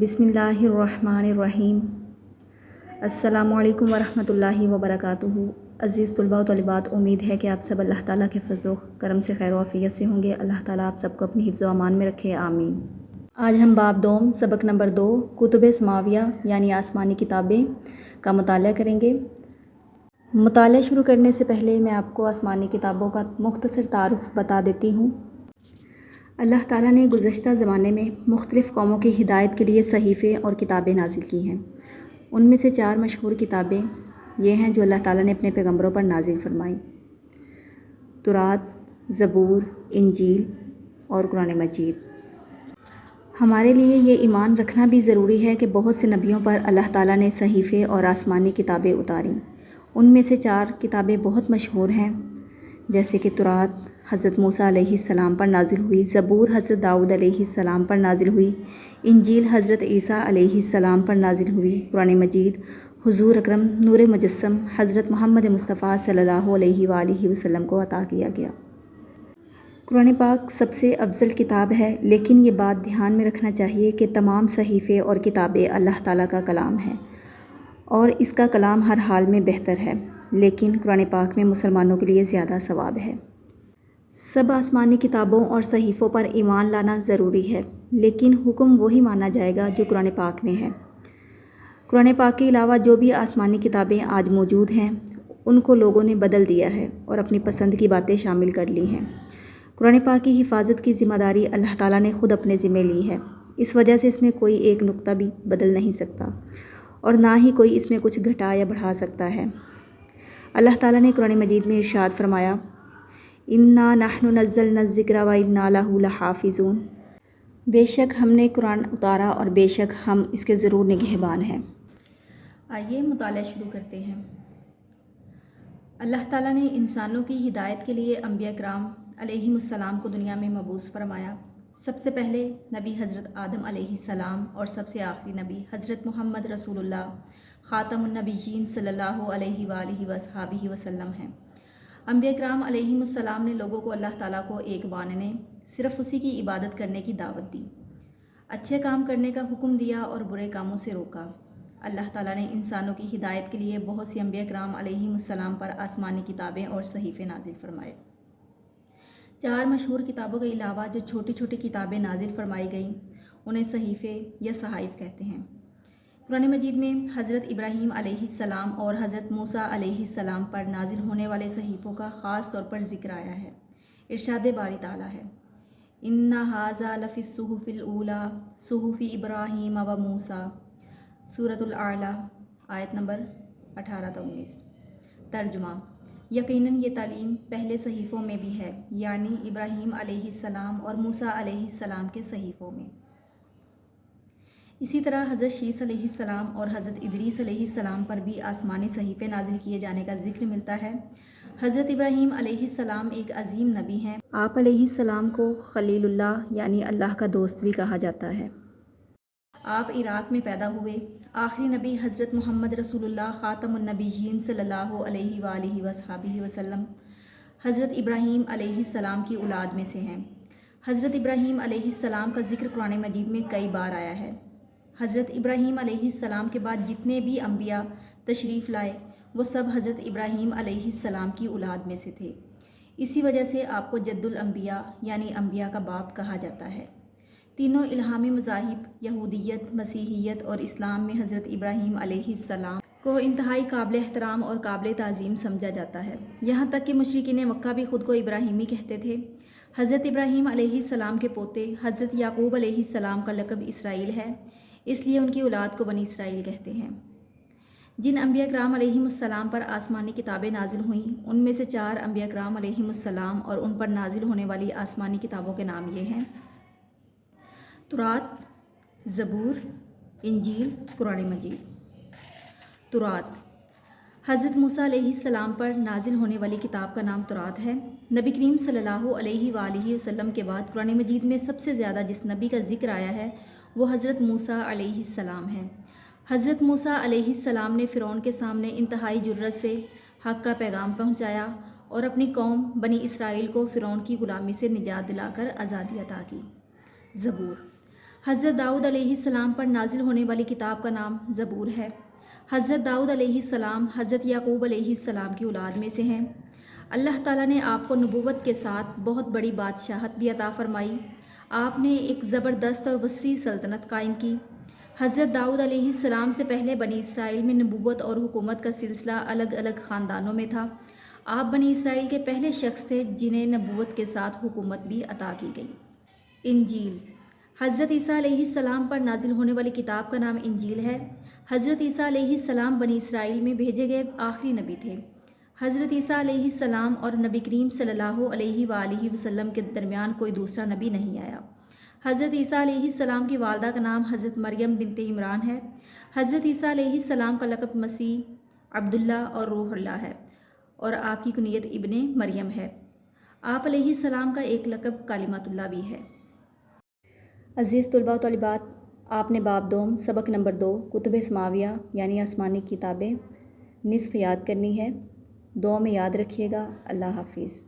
بسم اللہ الرحمن الرحیم۔ السلام علیکم ورحمۃ اللہ وبرکاتہ۔ عزیز طلباء و طالبات، امید ہے کہ آپ سب اللہ تعالیٰ کے فضل و کرم سے خیر و عافیت سے ہوں گے۔ اللہ تعالیٰ آپ سب کو اپنی حفظ و امان میں رکھے، آمین۔ آج ہم باب دوم سبق نمبر 2 کتب سماویہ یعنی آسمانی کتابیں کا مطالعہ کریں گے۔ مطالعہ شروع کرنے سے پہلے میں آپ کو آسمانی کتابوں کا مختصر تعارف بتا دیتی ہوں۔ اللہ تعالیٰ نے گزشتہ زمانے میں مختلف قوموں کی ہدایت کے لیے صحیفے اور کتابیں نازل کی ہیں۔ ان میں سے 4 مشہور کتابیں یہ ہیں جو اللہ تعالیٰ نے اپنے پیغمبروں پر نازل فرمائیں: تورات، زبور، انجیل اور قرآن مجید۔ ہمارے لیے یہ ایمان رکھنا بھی ضروری ہے کہ بہت سے نبیوں پر اللہ تعالیٰ نے صحیفے اور آسمانی کتابیں اتاریں۔ ان میں سے 4 کتابیں بہت مشہور ہیں، جیسے کہ تورات حضرت موسیٰ علیہ السلام پر نازل ہوئی، زبور حضرت داؤد علیہ السلام پر نازل ہوئی، انجیل حضرت عیسیٰ علیہ السلام پر نازل ہوئی، قرآن مجید حضور اکرم نور مجسم حضرت محمد مصطفیٰ صلی اللہ علیہ وآلہ وسلم کو عطا کیا گیا۔ قرآن پاک سب سے افضل کتاب ہے، لیکن یہ بات دھیان میں رکھنا چاہیے کہ تمام صحیفے اور کتابیں اللہ تعالیٰ کا کلام ہیں اور اس کا کلام ہر حال میں بہتر ہے، لیکن قرآن پاک میں مسلمانوں کے لیے زیادہ ثواب ہے۔ سب آسمانی کتابوں اور صحیفوں پر ایمان لانا ضروری ہے، لیکن حکم وہی مانا جائے گا جو قرآن پاک میں ہے۔ قرآن پاک کے علاوہ جو بھی آسمانی کتابیں آج موجود ہیں ان کو لوگوں نے بدل دیا ہے اور اپنی پسند کی باتیں شامل کر لی ہیں۔ قرآن پاک کی حفاظت کی ذمہ داری اللہ تعالیٰ نے خود اپنے ذمہ لی ہے، اس وجہ سے اس میں کوئی ایک نقطہ بھی بدل نہیں سکتا اور نہ ہی کوئی اس میں کچھ گھٹا یا بڑھا سکتا ہے۔ اللہ تعالیٰ نے قرآن مجید میں ارشاد فرمایا: اِنَّا نَحْنُ نَزَّلْنَا الذِّكْرَ وَإِنَّا لَهُ لَحَافِظُونَ۔ بے شک ہم نے قرآن اتارا اور بے شک ہم اس کے ضرور نگہبان ہیں۔ آئیے مطالعہ شروع کرتے ہیں۔ اللہ تعالیٰ نے انسانوں کی ہدایت کے لیے انبیاء کرام علیہم السلام کو دنیا میں مبعوث فرمایا۔ سب سے پہلے نبی حضرت آدم علیہ السلام اور سب سے آخری نبی حضرت محمد رسول اللہ خاتم النبیین صلی اللہ علیہ وآلہ وصحبہ وسلم ہیں۔ انبیاء کرام علیہم السلام نے لوگوں کو اللہ تعالیٰ کو ایک ماننے، صرف اسی کی عبادت کرنے کی دعوت دی، اچھے کام کرنے کا حکم دیا اور برے کاموں سے روکا۔ اللہ تعالیٰ نے انسانوں کی ہدایت کے لیے بہت سی انبیاء کرام علیہم السلام پر آسمانی کتابیں اور صحیفے نازل فرمائے۔ 4 مشہور کتابوں کے علاوہ جو چھوٹی چھوٹی کتابیں نازل فرمائی گئیں انہیں صحیفے یا صحائف کہتے ہیں۔ قرآن مجید میں حضرت ابراہیم علیہ السلام اور حضرت موسیٰ علیہ السلام پر نازل ہونے والے صحیفوں کا خاص طور پر ذکر آیا ہے۔ ارشاد باری تعالیٰ ہے: اِنَّ هَٰذَا لَفِي الصُّحُفِ الْأُولَىٰ صُحُفِ ابراہیم و موسیٰ۔ سورۃ الاعلیٰ آیت نمبر 18-19۔ ترجمہ: یقیناً یہ تعلیم پہلے صحیفوں میں بھی ہے، یعنی ابراہیم علیہ السلام اور موسیٰ علیہ السلام کے صحیفوں میں۔ اسی طرح حضرت شیس علیہ السلام اور حضرت ادریس علیہ السلام پر بھی آسمانی صحیفے نازل کیے جانے کا ذکر ملتا ہے۔ حضرت ابراہیم علیہ السلام ایک عظیم نبی ہیں۔ آپ علیہ السلام کو خلیل اللہ یعنی اللہ کا دوست بھی کہا جاتا ہے۔ آپ عراق میں پیدا ہوئے۔ آخری نبی حضرت محمد رسول اللہ خاتم النبیین صلی اللہ علیہ وآلہ وصحبہ وسلم حضرت ابراہیم علیہ السلام کی اولاد میں سے ہیں۔ حضرت ابراہیم علیہ السلام کا ذکر قرآن مجید میں کئی بار آیا ہے۔ حضرت ابراہیم علیہ السلام کے بعد جتنے بھی انبیاء تشریف لائے وہ سب حضرت ابراہیم علیہ السلام کی اولاد میں سے تھے، اسی وجہ سے آپ کو جد الانبیاء یعنی انبیاء کا باپ کہا جاتا ہے۔ تینوں الہامی مذاہب یہودیت، مسیحیت اور اسلام میں حضرت ابراہیم علیہ السلام کو انتہائی قابل احترام اور قابل تعظیم سمجھا جاتا ہے، یہاں تک کہ مشرکین مکہ بھی خود کو ابراہیمی کہتے تھے۔ حضرت ابراہیم علیہ السلام کے پوتے حضرت یعقوب علیہ السلام کا لقب اسرائیل ہے، اس لیے ان کی اولاد کو بنی اسرائیل کہتے ہیں۔ جن انبیاء کرام علیہم السلام پر آسمانی کتابیں نازل ہوئیں ان میں سے 4 انبیاء کرام علیہم السلام اور ان پر نازل ہونے والی آسمانی کتابوں کے نام یہ ہیں: تورات، زبور، انجیل، قرآن مجید۔ تورات حضرت موسیٰ علیہ السلام پر نازل ہونے والی کتاب کا نام تورات ہے۔ نبی کریم صلی اللہ علیہ وآلہ وسلم کے بعد قرآن مجید میں سب سے زیادہ جس نبی کا ذکر آیا ہے وہ حضرت موسیٰ علیہ السلام ہیں۔ حضرت موسیٰ علیہ السلام نے فرعون کے سامنے انتہائی جرأت سے حق کا پیغام پہنچایا اور اپنی قوم بنی اسرائیل کو فرعون کی غلامی سے نجات دلا کر آزادی عطا کی۔ زبور حضرت داؤد علیہ السلام پر نازل ہونے والی کتاب کا نام زبور ہے۔ حضرت داؤد علیہ السلام حضرت یعقوب علیہ السلام کی اولاد میں سے ہیں۔ اللہ تعالیٰ نے آپ کو نبوت کے ساتھ بہت بڑی بادشاہت بھی عطا فرمائی۔ آپ نے ایک زبردست اور وسیع سلطنت قائم کی۔ حضرت داؤد علیہ السلام سے پہلے بنی اسرائیل میں نبوت اور حکومت کا سلسلہ الگ الگ خاندانوں میں تھا۔ آپ بنی اسرائیل کے پہلے شخص تھے جنہیں نبوت کے ساتھ حکومت بھی عطا کی گئی۔ انجیل حضرت عیسیٰ علیہ السلام پر نازل ہونے والی کتاب کا نام انجیل ہے۔ حضرت عیسیٰ علیہ السلام بنی اسرائیل میں بھیجے گئے آخری نبی تھے۔ حضرت عیسیٰ علیہ السلام اور نبی کریم صلی اللہ علیہ وآلہ وسلم کے درمیان کوئی دوسرا نبی نہیں آیا۔ حضرت عیسیٰ علیہ السلام کی والدہ کا نام حضرت مریم بنت عمران ہے۔ حضرت عیسیٰ علیہ السلام کا لقب مسیح، عبداللہ اور روح اللہ ہے، اور آپ کی کنیت ابن مریم ہے۔ آپ علیہ السلام کا ایک لقب کلمۃ اللہ بھی ہے۔ عزیز طلباء و طالبات، آپ نے باب دوم سبق نمبر 2 کتب سماویہ یعنی آسمانی کتابیں نصف یاد کرنی ہے۔ دعا میں یاد رکھیے گا۔ اللہ حافظ۔